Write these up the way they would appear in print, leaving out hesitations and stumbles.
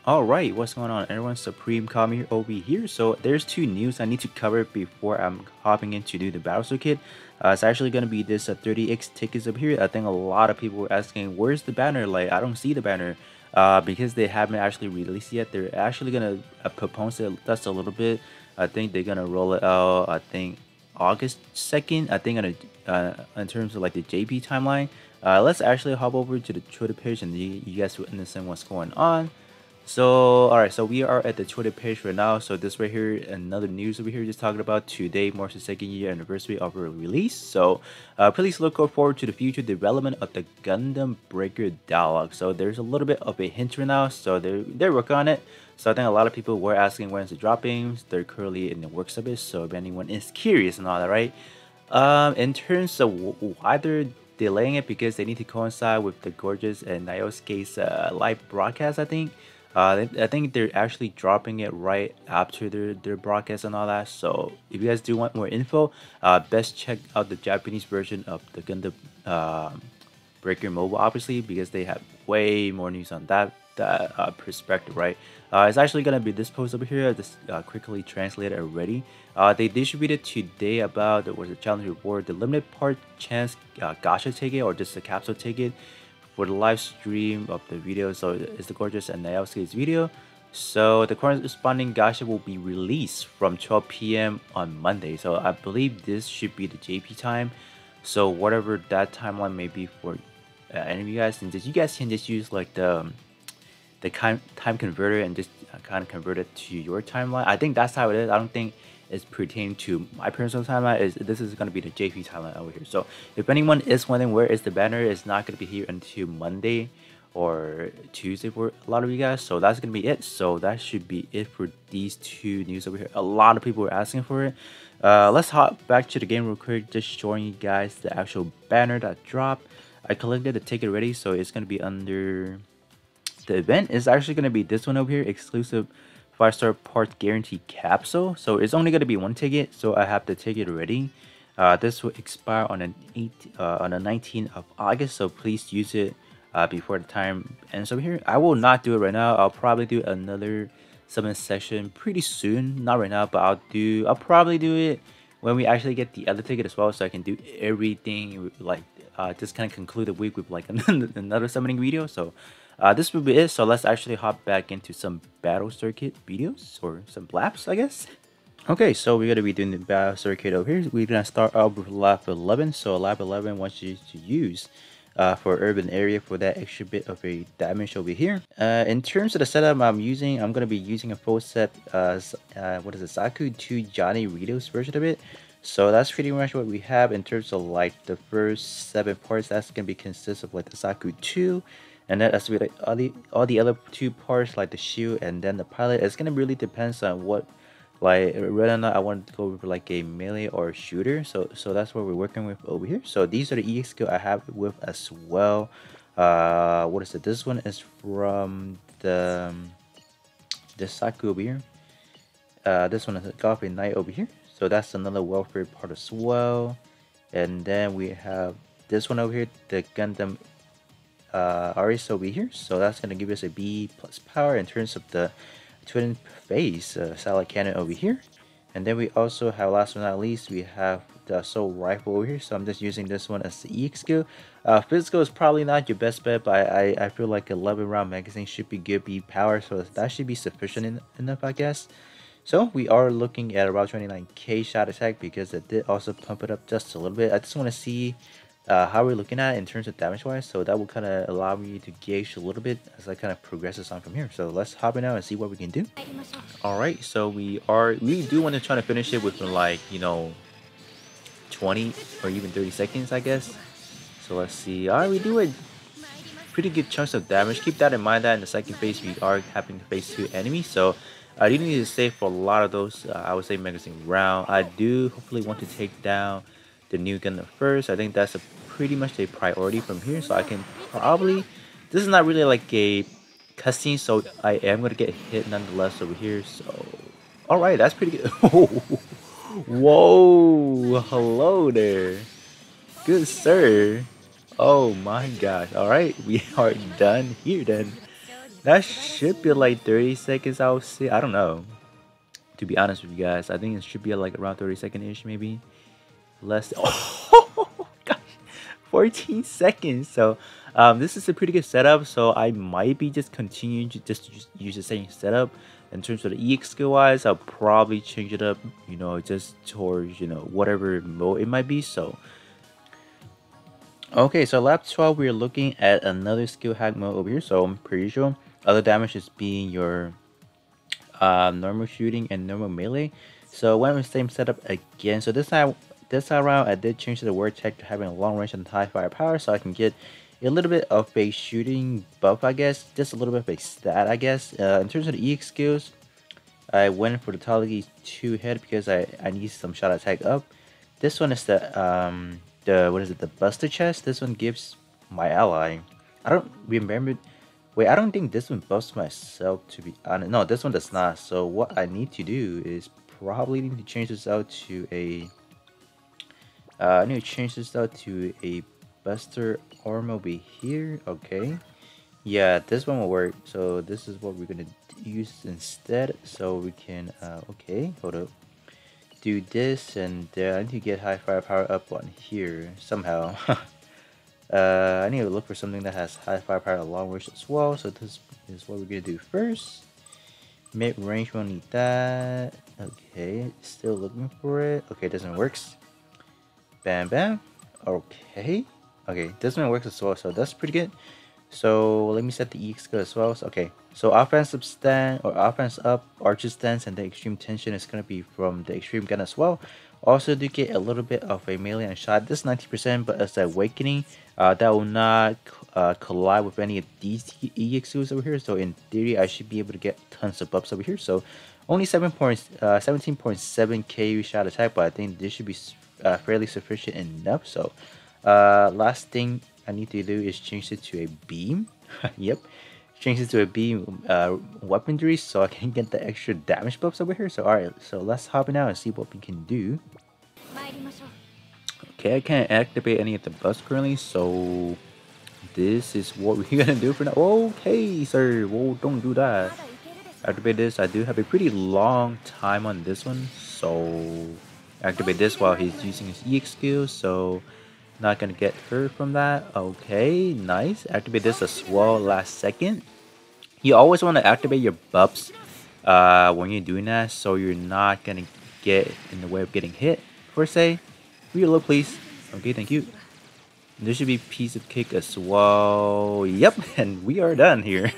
Alright, what's going on everyone? Supreme Kami here over here. So there's two news I need to cover before I'm hopping in to do the battle circuit. It's actually gonna be this 30x tickets up here. I think a lot of people were asking where's the banner, like I don't see the banner. Because they haven't actually released yet. They're actually gonna postpone it just a little bit. I think they're gonna roll it out, I think August 2nd. I think in terms of like the JP timeline. Let's actually hop over to the Twitter page and you guys will understand what's going on. So, alright, so we are at the Twitter page right now. So this right here, another news over here, just talking about today marks the second year anniversary of a release. So, please look forward to the future development of the Gundam Breaker dialogue. So there's a little bit of a hint right now. So they're working on it. So I think a lot of people were asking when is it dropping. They're currently in the works of it. So if anyone is curious and all that, right? In terms of why they're delaying it, because they need to coincide with the Gorgeous and Naosuke's live broadcast, I think. I think they're actually dropping it right after their broadcast and all that. So if you guys do want more info, best check out the Japanese version of the Gundam Breaker Mobile, obviously, because they have way more news on that perspective, right? It's actually gonna be this post over here. I just quickly translated already. They distributed today about what was the challenge reward, the limited part chance gacha ticket or just a capsule ticket for the live stream of the video. So it's the Gorgeous and Naosuke's video. So the corresponding gacha will be released from 12 p.m. on Monday. So I believe this should be the JP time. So whatever that timeline may be for any of you guys, and just you guys can just use like the time converter and just kind of convert it to your timeline. I think that's how it is. I don't think it's pertaining to my personal timeline. This is going to be the JP timeline over here. So if anyone is wondering where is the banner, it's not going to be here until Monday or Tuesday for a lot of you guys. So that's going to be it. So that should be it for these two news over here. A lot of people were asking for it. Let's hop back to the game real quick, just showing you guys the actual banner that dropped. I collected the ticket already, so it's going to be under the event is actually going to be this one over here, exclusive 5-star parts guarantee capsule. So it's only going to be one ticket, so I have the ticket already. This will expire on the 19th of August, so please use it before the time ends over here. I will not do it right now. I'll probably do another summon session pretty soon, not right now, but I'll probably do it when we actually get the other ticket as well, so I can do everything like just kind of conclude the week with like another summoning video. So this will be it. So let's actually hop back into some battle circuit videos or some laps, I guess. Okay, so we're gonna be doing the battle circuit over here. We're gonna start out with lap 11. So lap 11 wants you to use for urban area for that extra bit of a damage over here. In terms of the setup I'm gonna be using a full set what is it, Saku 2 Johnny Ritos version of it. So that's pretty much what we have in terms of like the first 7 parts. That's gonna be consist of like the Saku 2, and then as with like all the other 2 parts like the shield and then the pilot. It's gonna really depends on what, like whether or not I want to go with like a melee or a shooter. So that's what we're working with over here. So these are the EX skill I have with as well. What is it? This one is from the Saku over here. This one is a Goblin Knight over here. So that's another welfare part as well. And then we have this one over here, the Gundam Aris over here. So that's gonna give us a B plus power in terms of the twin phase salad cannon over here. And then we also have, last but not least, we have the assault rifle over here. So I'm just using this one as the EX skill. Physical is probably not your best bet, but I feel like 11 round magazine should be good B power, so that should be sufficient enough, I guess. So we are looking at about 29k shot attack because it did also pump it up just a little bit. I just want to see how we're looking at it in terms of damage wise, so that will kind of allow me to gauge a little bit as I kind of progresses on from here. So let's hop in now and see what we can do. All right, so we do want to try to finish it within like 20 or even 30 seconds, I guess. So let's see. All right, we do a pretty good chunks of damage. Keep that in mind that in the second phase we are having to face 2 enemies, so I do need to save for a lot of those. I would say magazine round. I do hopefully want to take down the new gun first. I think that's pretty much a priority from here. So I can probably, this is not really like a cutscene, so I am gonna get hit nonetheless over here. So all right, that's pretty good. Whoa, hello there, good sir. Oh my gosh. All right, we are done here then. That should be like 30 seconds, I would say. I don't know. To be honest with you guys, I think it should be like around 30-second-ish, maybe. Less. Oh, gosh. 14 seconds. So, this is a pretty good setup. So, I might be just continuing to just use the same setup. In terms of the EX skill wise, I'll probably change it up, you know, just towards, you know, whatever mode it might be. So, okay, so lap 12, we're looking at another skill hack mode over here. So, I'm pretty sure other damage is being your normal shooting and normal melee. So went with the same setup again. So this time around, I did change the word tech to having a long range and high firepower, so I can get a little bit of a shooting buff, I guess, just a little bit of a stat, I guess. In terms of the EX skills, I went for the Taligi 2 head because I need some shot attack up. This one is the what is it, the Buster chest. This one gives my ally. I don't remember. Wait, I don't think this one buffs myself, to be honest. No, this one does not. So what I need to do is probably need to change this out to a I need to change this out to a Buster arm over here. Okay. Yeah, this one will work. So this is what we're gonna use instead. So we can okay, hold up. Do this, and I need to get high firepower up on here somehow. I need to look for something that has high firepower long range as well. So this is what we're gonna do first. Mid range, we'll need that. Okay, still looking for it. Okay, this one works. Bam, bam. Okay. Okay, this one works as well. So that's pretty good. So let me set the EX skill as well. So, okay, so offensive stand or offense up, archer stance, and the extreme tension is gonna be from the extreme gun as well. Also do get a little bit of a melee and shot. This 90%, but as the awakening, that will not collide with any of these EX skills over here. So in theory, I should be able to get tons of buffs over here. So only 17.7k shot attack, but I think this should be fairly sufficient enough. So last thing I need to do is change it to a beam. Yep, change it to a beam weaponry so I can get the extra damage buffs over here. So alright, so let's hop in now and see what we can do. Okay, I can't activate any of the buffs currently, so this is what we're gonna do for now. Okay, sir, whoa, don't do that. Activate this. I do have a pretty long time on this one, so activate this while he's using his EX skill, so not gonna get hurt from that. Okay, nice. Activate this as well last second. You always want to activate your buffs when you're doing that, so you're not gonna get in the way of getting hit, per se. Reload, please. Okay, thank you. There should be piece of cake as well. Yep, and we are done here.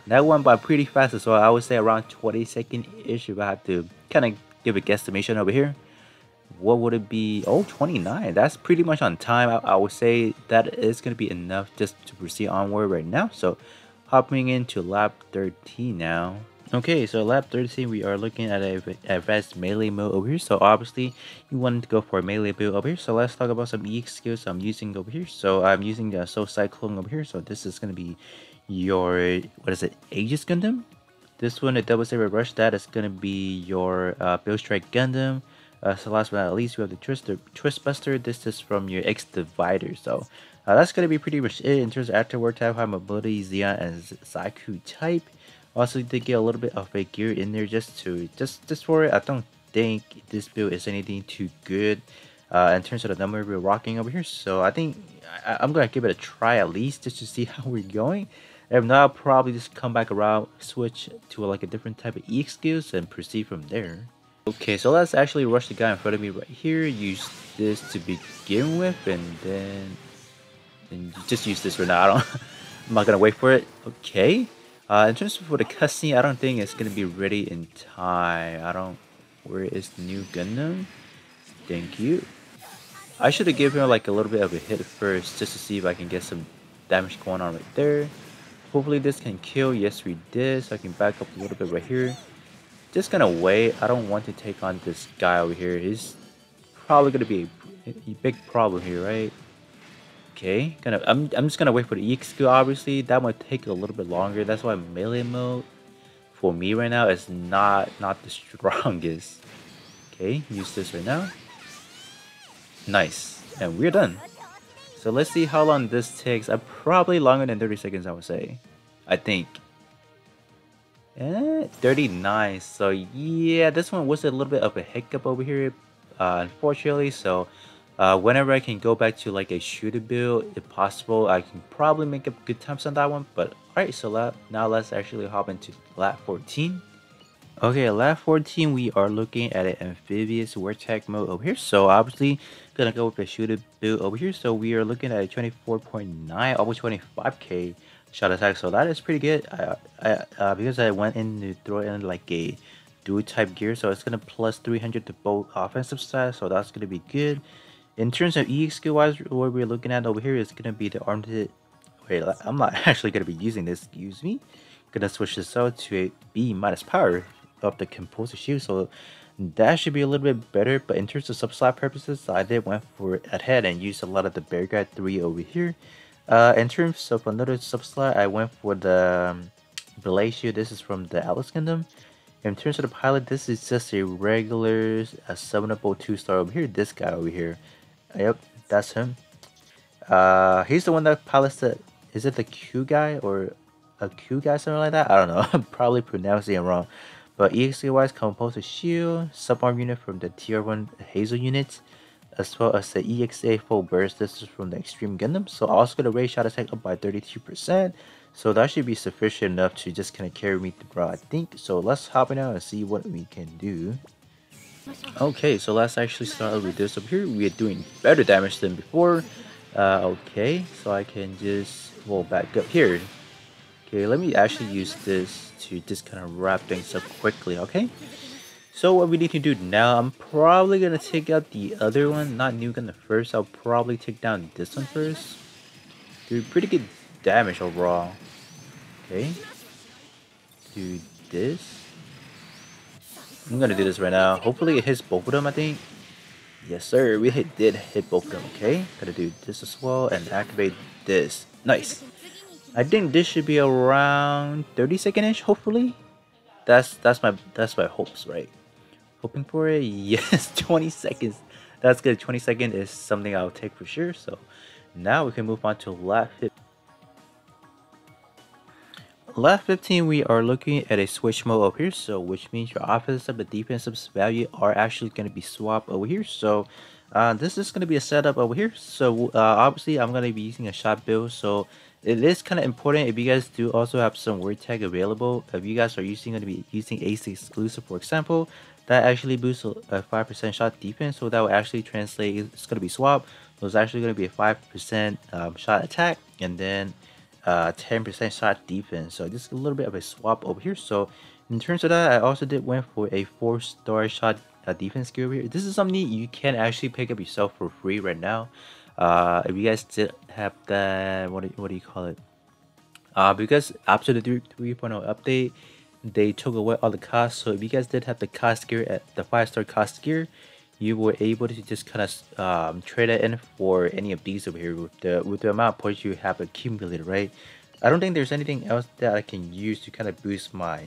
That went by pretty fast as well. I would say around 20-second-ish if I had to kind of give a guesstimation over here. What would it be? Oh, 29. That's pretty much on time. I would say that is going to be enough just to proceed onward right now. So hopping into lap 13 now. Okay, so lap 13, we are looking at a advanced melee mode over here. So obviously you wanted to go for a melee build over here. So let's talk about some EX skills I'm using over here. So I'm using the Soul Cyclone over here. So this is going to be your, what is it, Aegis Gundam? This one, the Double Saber Rush, that is going to be your Build Strike Gundam. So last but not least, we have the Twist Buster. This is from your X Divider. So that's going to be pretty much it in terms of afterward type, high mobility, Xeon, and Zaku type. Also, did get a little bit of a gear in there just for it. I don't think this build is anything too good in terms of the number we're rocking over here. So I think I'm going to give it a try at least just to see how we're going. If not, I'll probably just come back around, switch to like a different type of EX skills and proceed from there. Okay, so let's actually rush the guy in front of me right here. Use this to begin with, and then just use this for now. I'm not gonna wait for it. Okay. In terms of for the cutscene, I don't think it's gonna be ready in time. Where is the new Gundam? Thank you. I should have given her like a little bit of a hit first, just to see if I can get some damage going on right there. Hopefully this can kill. Yes, we did. So I can back up a little bit right here. Just gonna wait. I don't want to take on this guy over here. He's probably gonna be a big problem here, right? Okay, I'm just gonna wait for the EX skill. Obviously, that might take a little bit longer. That's why melee mode for me right now is not the strongest. Okay, use this right now. Nice, and we're done. So let's see how long this takes. Probably longer than 30 seconds, I would say. I think. 39. So yeah, this one was a little bit of a hiccup over here, unfortunately. So whenever I can go back to like a shooter build, if possible, I can probably make up good times on that one. But alright, so now let's actually hop into lap 14. Okay, lap 14, we are looking at an amphibious vortex mode over here. So obviously, gonna go with a shooter build over here. So we are looking at a 24.9, almost 25k shot attack. So that is pretty good. Because I went in to throw in like a dual type gear, so it's gonna plus 300 to both offensive stats. So that's gonna be good. In terms of EX skill wise, what we're looking at over here is gonna be the armed hit. Wait, I'm not actually gonna be using this. Excuse me. Gonna switch this out to a B minus power of the composer shield, so that should be a little bit better. But in terms of subslot purposes, I did went for it ahead and used a lot of the Bear Guard 3 over here. In terms of another subslot, I went for the Belay shield. This is from the Atlas Kingdom. In terms of the pilot, this is just a regular 7-up 2-star over here. This guy over here. Yep, that's him. He's the one that pilots the. Is it the Q guy or a Q guy, something like that? I don't know. I'm probably pronouncing it wrong. But EXP wise, composed a shield, subarm unit from the tier 1 Hazel unit, as well as the EXA full burst. This is from the Extreme Gundam. So also gonna raise shot attack up by 32%. So that should be sufficient enough to just kind of carry me through, I think. So let's hop in now and see what we can do. Okay, so let's actually start with this up here. We are doing better damage than before. Okay, so I can just roll back up here. Okay, let me actually use this to just kind of wrap things up quickly, okay? So what we need to do now, I'm probably going to take out the other one, not New Gun the first. I'll probably take down this one first. Do pretty good damage overall. Okay. Do this. I'm going to do this right now. Hopefully it hits both of them, I think. Yes, sir. We did hit both of them, okay? Gotta do this as well and activate this. Nice. I think this should be around 30-second-ish, hopefully. That's my hopes, right? Hoping for it. Yes, 20 seconds. That's good. 20 seconds is something I'll take for sure. So now we can move on to lap 15. Lap 15, we are looking at a switch mode over here, so which means your offensive and defensive value are actually going to be swapped over here. So this is going to be a setup over here. So obviously I'm going to be using a shot build, so it is kind of important if you guys do also have some word tag available. If you guys are going to be using ace exclusive, for example, that actually boosts a 5% shot defense, so that will actually translate. It's going to be swap, so it's actually going to be a 5% shot attack, and then 10% shot defense. So just a little bit of a swap over here. So in terms of that, I also did went for a 4-star shot defense gear over here. This is something you can actually pick up yourself for free right now. If you guys did have that, what do you call it? Because after the 3.0 update, they took away all the costs. So if you guys did have the cost gear at the 5-star cost gear, you were able to just kind of trade it in for any of these over here with the amount of points you have accumulated, right? I don't think there's anything else that I can use to kind of boost my,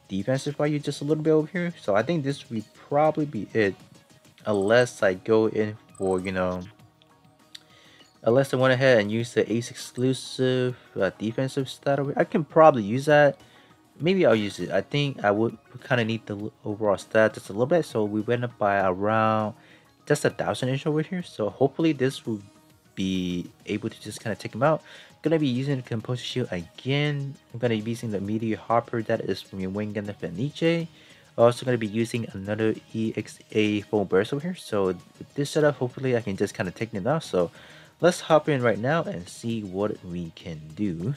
defensive value just a little bit over here. So I think this would probably be it, unless I go in for, unless I went ahead and use the ace exclusive defensive stat over here. I can probably use that. Maybe I'll use it. I think I would kind of need the overall stat just a little bit. So we went up by around just 1,000-ish over here. So hopefully this will be able to just kind of take him out. Gonna be using the composer shield again. I'm gonna be using the meteor hopper that is from your wing and the Fenice. Also gonna be using another EXA full burst over here. So with this setup, hopefully I can just kind of take him out. So let's hop in right now and see what we can do.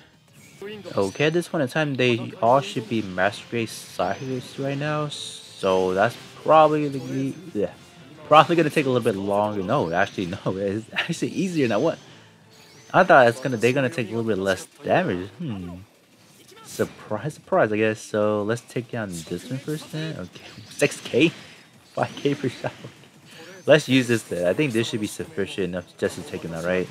Okay, at this point in time, they all should be Master Grade Cyrus right now, so that's probably probably gonna take a little bit longer. No, actually, no, it's actually easier now. What? I thought they're gonna take a little bit less damage. Surprise, surprise, I guess. So let's take down this one first then. Okay, 6k, 5k per shot. Let's use this then. I think this should be sufficient enough just to take him out, right?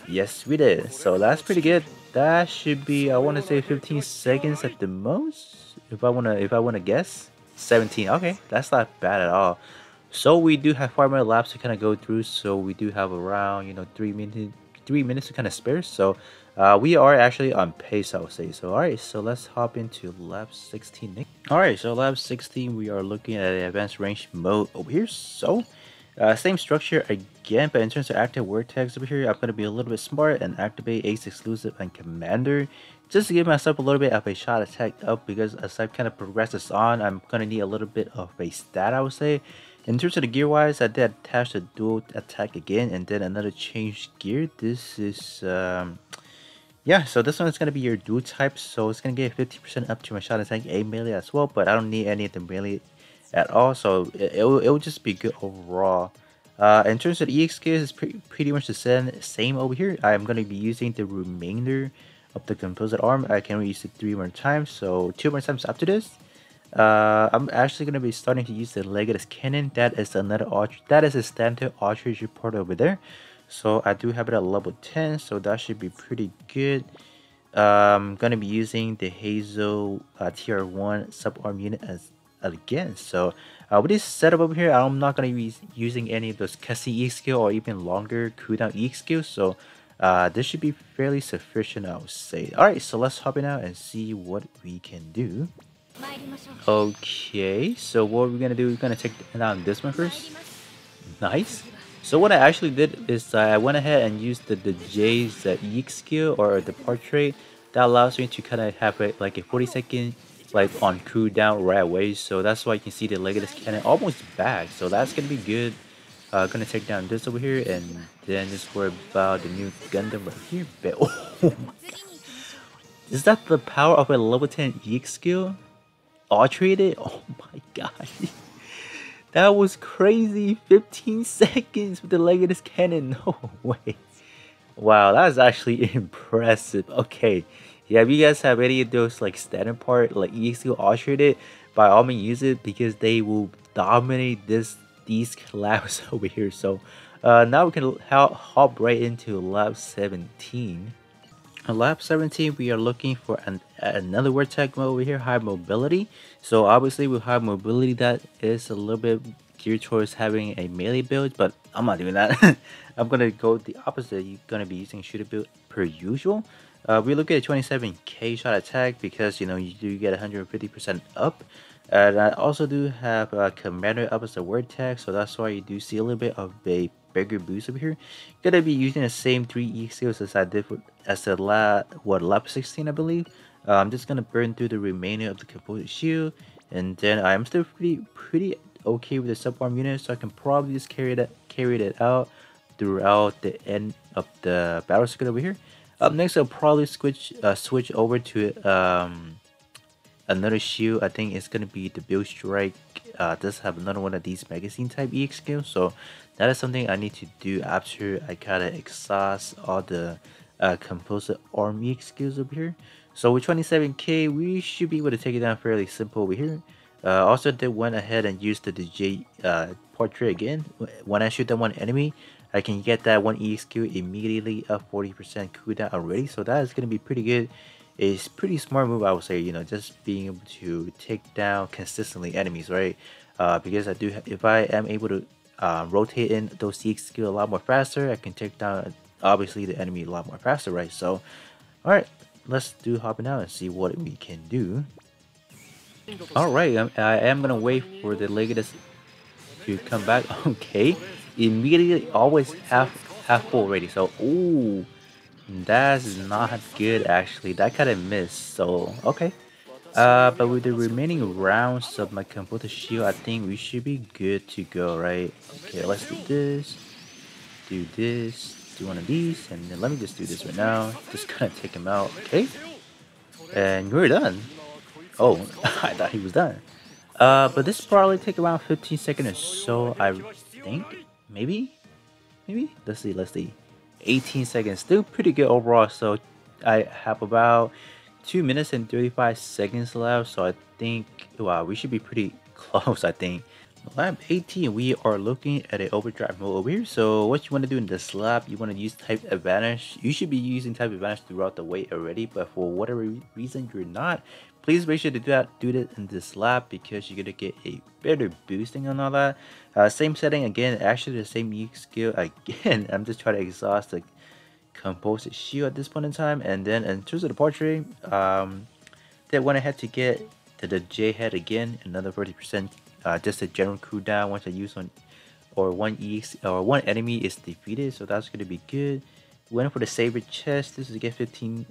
Yes, we did. So that's pretty good. That should be, I want to say 15 seconds at the most. If I wanna guess, 17. Okay, that's not bad at all. So we do have 5 more laps to kind of go through. So we do have around 3 minutes to kind of spare. So We are actually on pace, I would say. So, alright, so let's hop into lab 16 next. Alright, so lab 16, we are looking at the advanced range mode over here. So, same structure again, but in terms of active word tags over here, I'm going to be a little bit smart and activate Ace Exclusive and Commander just to give myself a little bit of a shot attack up, because as I kind of progress this on, I'm going to need a little bit of a stat, I would say. In terms of the gear wise, I did attach the dual attack again and then another change gear. This is yeah, so this one is going to be your dual type, so it's going to get 50% up to my shot attack A melee as well, but I don't need any of the melee at all, so it will just be good overall. In terms of the EX skills, it's pretty much the same over here. I'm going to be using the remainder of the composite arm. I can only use it 3 more times, so 2 more times after this. I'm actually going to be starting to use the Legatus Cannon. That is another that is a standard archery report over there. So I do have it at level 10, so that should be pretty good. I'm gonna be using the Hazel TR1 subarm unit as again. So with this setup over here, I'm not gonna be using any of those Cassie EX skill or even longer cooldown EX skills. So this should be fairly sufficient, I would say. Alright, so let's hop in out and see what we can do. Okay, so what we're gonna do, we're gonna take down this one first. Nice. So what I actually did is I went ahead and used the J's EX skill or the portrait that allows me to kind of have like a 40-second like on cooldown right away. So that's why you can see the Legatus Cannon almost back. So that's gonna be good. Gonna take down this over here and then just worry about the new Gundam right here. But oh my god, is that the power of a level 10 EX skill? All traded? Oh my god. That was crazy. 15 seconds with the Legatus Cannon. No way. Wow, that was actually impressive. Okay. Yeah, if you guys have any of those like standard part, like EXQ altered, by all means use it because they will dominate these labs over here. So now we can hop right into lab 17. On lab 17, we are looking for another word tag mode over here, high mobility. So obviously with high mobility, that is a little bit geared towards having a melee build, but I'm not doing that. I'm going to go the opposite. You're going to be using shooter build per usual. We look at a 27k shot attack because, you know, you do get 150% up. And I also do have Commander up as a word tag, so that's why you do see a little bit of a bigger boost over here. Gonna be using the same 3 EX skills as I did as the lap 16, I believe. I'm just gonna burn through the remainder of the composite shield, and then I'm still pretty okay with the subarm unit, so I can probably just carry that out throughout the end of the battle circuit over here. Up next, I'll probably switch over to another shield. I think it's gonna be the Build Strike. Does have another one of these magazine type EX skills, so that is something I need to do after I kind of exhaust all the composite arm EX skills over here. So with 27k, we should be able to take it down fairly simple over here. Also, they went ahead and used the DJ portrait again. When I shoot that one enemy, I can get that one EX skill immediately up 40% cooldown already. So that is gonna be pretty good. It's pretty smart move, I would say. You know, just being able to take down consistently enemies, right? Because if I am able to rotate in those EX skill a lot more faster, I can take down obviously the enemy a lot more faster, right? So, all right, let's do hopping out and see what we can do. All right, I am gonna wait for the Legatus to come back. Okay, immediately always half full already. So, ooh. That's not good actually. That kind of missed. So okay. But with the remaining rounds of my computer shield, I think we should be good to go, right? Okay, let's do this. Do this. Do one of these, and then let me just do this right now. Just kind of take him out. Okay. And we're done. Oh, I thought he was done. But this probably take around 15 seconds or so. I think maybe. Let's see. 18 seconds, still pretty good overall. So I have about 2 minutes and 35 seconds left, so I think wow, we should be pretty close. I think lap 18, we are looking at an overdrive mode over here. So what you want to do in this lap, you want to use type advantage. You should be using type advantage throughout the way already, but for whatever reason you're not, please make sure to do that in this lap because you're gonna get a better boosting on all that. Same setting again, actually the same EX skill again. I'm just trying to exhaust composite shield at this point in time. And then in terms of the portrait, they went ahead to get the J head again, another 30%, just a general cooldown once I use on or one EX or one enemy is defeated, so that's gonna be good. Went for the saber chest. This is get 15%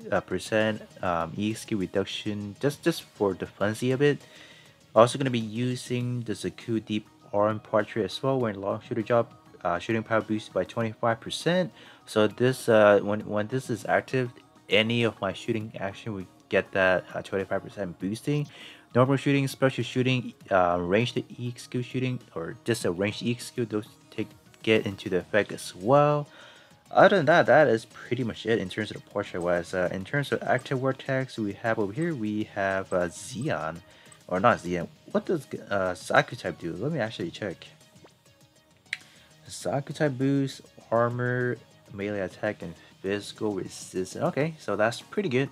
EXQ reduction, just for the funsy of it. Also gonna be using the Zaku Deep Arm portrait as well, when long shooter job, shooting power boosted by 25%. So this when this is active, any of my shooting action will get that 25% boosting. Normal shooting, special shooting, ranged EXQ shooting, or just a ranged EXQ, those get into the effect as well. Other than that, that is pretty much it in terms of the portrait wise. In terms of active word tags, we have over here, we have Xeon, or not Xeon. What does Saku type do? Let me actually check. Saku type boost, armor, melee attack, and physical resistance. Okay, so that's pretty good.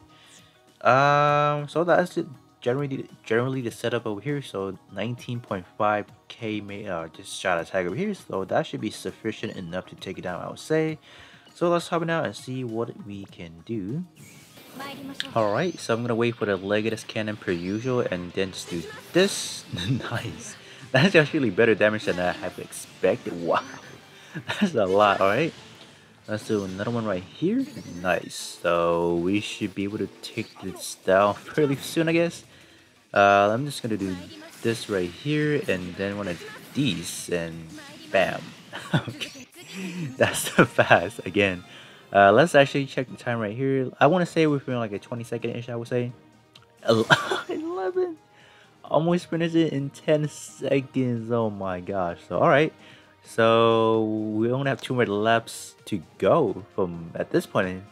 So that's it. Generally the setup over here. So 19.5k just shot attack over here. So that should be sufficient enough to take it down, I would say. So let's hop in out and see what we can do. Alright, so I'm gonna wait for the Legatus cannon per usual and then just do this. Nice. That's actually better damage than I have expected. Wow. That's a lot, alright. Let's do another one right here. Nice. So we should be able to take this down fairly soon, I guess. I'm just gonna do this right here and then one of these and bam. Okay. That's so fast again. Let's actually check the time right here. I want to say within like a 20-second ish, I would say. 11. Almost finished it in 10 seconds. Oh my gosh. So alright. So we only have 2 more laps to go from at this point in.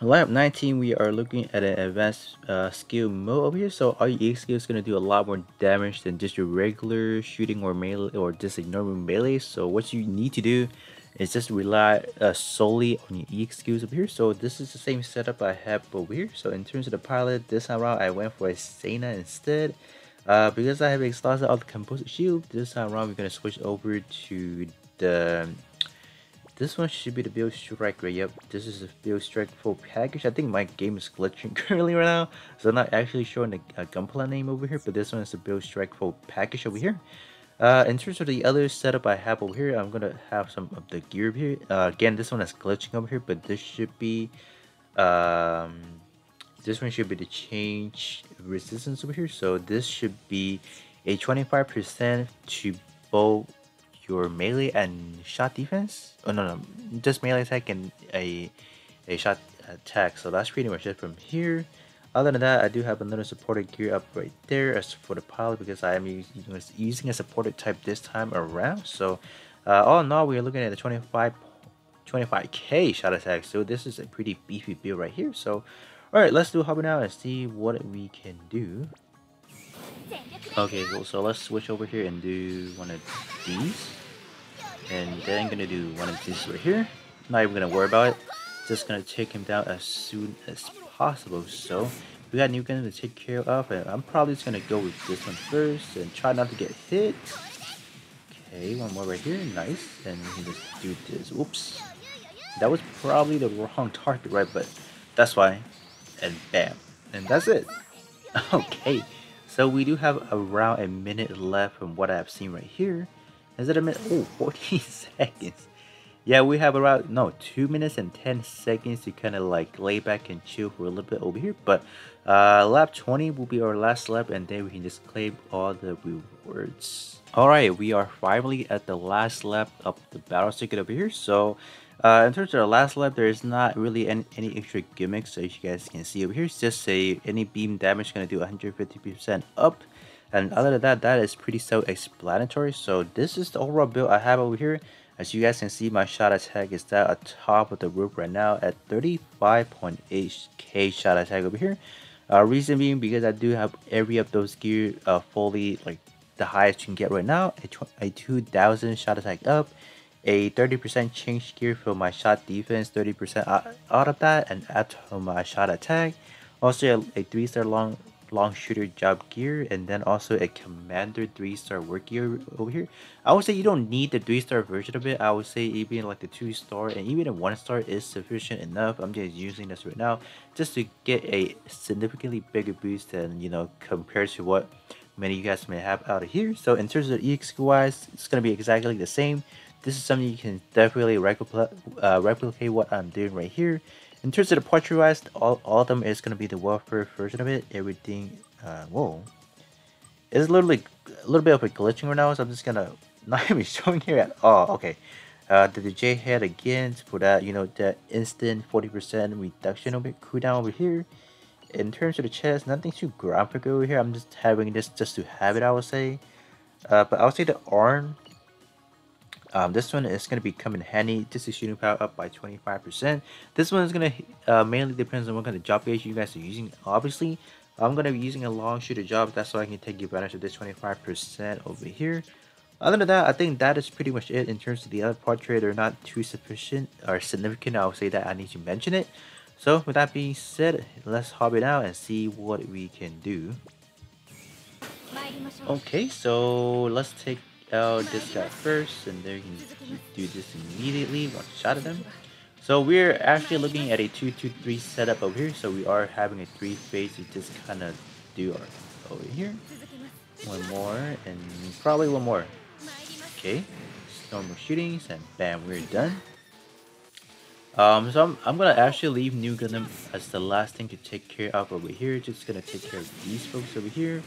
Lap 19, we are looking at an advanced skill mode over here. So REX skill is going to do a lot more damage than just your regular shooting or melee or just a normal melee. So what you need to do is just rely solely on your EX skills over here. So this is the same setup I have over here. So in terms of the pilot, this time around I went for a Sena instead. Because I have exhausted all the composite shield, this time around we're going to switch over to the... This one should be the Build Strike right? Yep, this is the Build Strike full package. I think my game is glitching currently right now, so I'm not actually showing the gunpla name over here, but this one is the Build Strike full package over here. In terms of the other setup I have over here, I'm gonna have some of the gear over here. Again, this one is glitching over here, but this should be this one should be the change resistance over here. So this should be a 25% to both your melee and shot defense. Oh no, just melee attack and a shot attack. So that's pretty much it from here. Other than that, I do have another supported gear up right there as for the pilot, because I am using a supported type this time around. So all in all, we are looking at the 25k shot attack. So this is a pretty beefy build right here. So alright, let's do hopping out and see what we can do. Okay, cool. So let's switch over here and do one of these. And then I'm gonna do one of these right here. Not even gonna worry about it. Just gonna take him down as soon as possible. So we got new gun to take care of, and I'm probably just gonna go with this one first and try not to get hit. Okay, one more right here. Nice. And we can just do this. Oops. That was probably the wrong target, right? But that's fine. And bam. And that's it. Okay. So we do have around a minute left from what I've seen right here. Is it a minute? Oh, 14 seconds. Yeah, we have around, no, 2 minutes and 10 seconds to kind of like lay back and chill for a little bit over here. But lap 20 will be our last lap, and then we can just claim all the rewards. Alright, we are finally at the last lap of the battle circuit over here. So in terms of the last lap, there is not really any extra gimmicks, so you guys can see over here. It's just say any beam damage going to do 150% up. And other than that, that is pretty self-explanatory. So this is the overall build I have over here. As you guys can see, my shot attack is that at top of the roof right now at 35.8k shot attack over here. Reason being because I do have every of those gear fully, like the highest you can get right now. A 2000 shot attack up. A 30% change gear for my shot defense, 30% out of that, and add to my shot attack. Also a 3-star long long shooter job gear, and then also a commander 3-star work gear over here. I would say you don't need the 3-star version of it. I would say even like the 2-star and even a 1-star is sufficient enough. I'm just using this right now just to get a significantly bigger boost than, compared to what many of you guys may have out of here. So in terms of EXP wise, it's going to be exactly the same. This is something you can definitely replicate what I'm doing right here. In terms of the portrait wise, all of them is going to be the welfare version of it. Everything, whoa. It's literally a little bit of a glitching right now, so I'm just gonna not even showing here at all. Okay. The J head again for that, that instant 40% reduction of it cooldown over here. In terms of the chest, nothing too graphic over here. I'm just having this just to have it, I would say. But I would say the arm, this one is going to be coming handy. This is shooting power up by 25%. This one is going to mainly depends on what kind of job gauge you guys are using. Obviously, I'm going to be using a long shooter job. That's why I can take advantage of this 25% over here. Other than that, I think that is pretty much it in terms of the other portrait. They're not too sufficient or significant. I would say that I need to mention it. So with that being said, let's hop it out and see what we can do. Okay, so let's take out this guy first, and there you can do this immediately. One shot at them. So we're actually looking at a 2-2-3 setup over here. So we are having a 3-phase to just kind of do our over here. One more, and probably one more. Okay, normal shootings, and bam, we're done. So I'm gonna actually leave New Gundam as the last thing to take care of over here. Just gonna take care of these folks over here.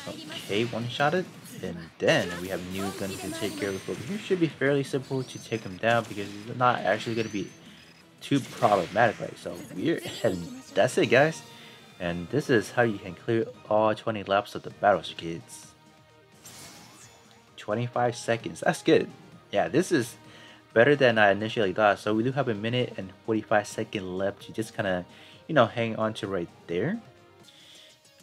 Okay, one shot it, and then we have New Gundam to take care of over here. Should be fairly simple to take him down because it's not actually gonna be too problematic, right? So we're and that's it, guys. And this is how you can clear all 20 laps of the battle, kids. 25 seconds. That's good. Yeah, this is better than I initially thought. So we do have a minute and 45 seconds left to just kind of, hang on to right there.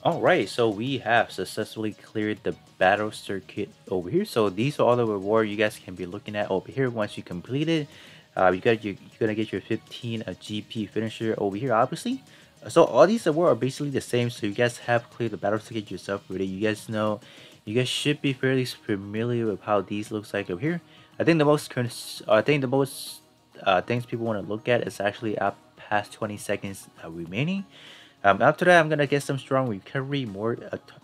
Alright, so we have successfully cleared the battle circuit over here. So these are all the rewards you guys can be looking at over here once you complete it. You're gonna get your 15 GP finisher over here, obviously. So all these awards are basically the same. So you guys have cleared the battle circuit yourself already. You guys should be fairly familiar with how these looks like over here. I think the most things people want to look at is actually up past 20 seconds remaining. After that, I'm gonna get some strong recovery, more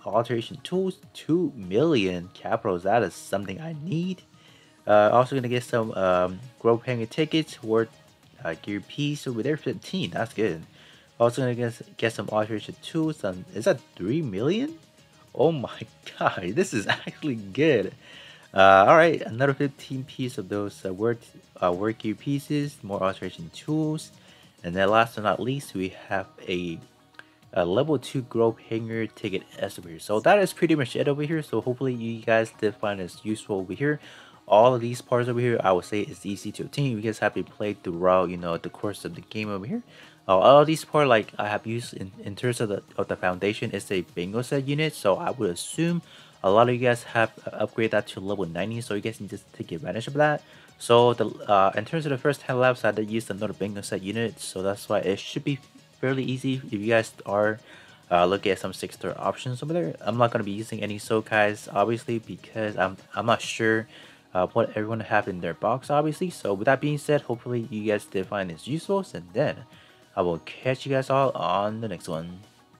alteration tools, 2 million capitals. That is something I need. Also gonna get some growth hanger tickets worth gear piece over there, 15. That's good. Also gonna get some alteration tools. Is that 3 million? Oh my god, this is actually good. Alright, another 15 piece of those work gear pieces, more alteration tools, and then last but not least, we have a level 2 growth hanger ticket S over here. So that is pretty much it over here. So hopefully you guys did find this useful over here. All of these parts over here, I would say it's easy to obtain. You guys have to play throughout, the course of the game over here. All of these parts, like I have used in terms of the foundation, is a bingo set unit. So I would assume a lot of you guys have upgraded that to level 90, so you guys can just take advantage of that. So in terms of the first 10 laps, I did use another bingo set unit, so that's why it should be fairly easy if you guys are looking at some 6-star options over there. I'm not going to be using any Sokais, obviously, because I'm not sure what everyone have in their box, obviously. So with that being said, hopefully you guys did find this useful, and then I will catch you guys all on the next one.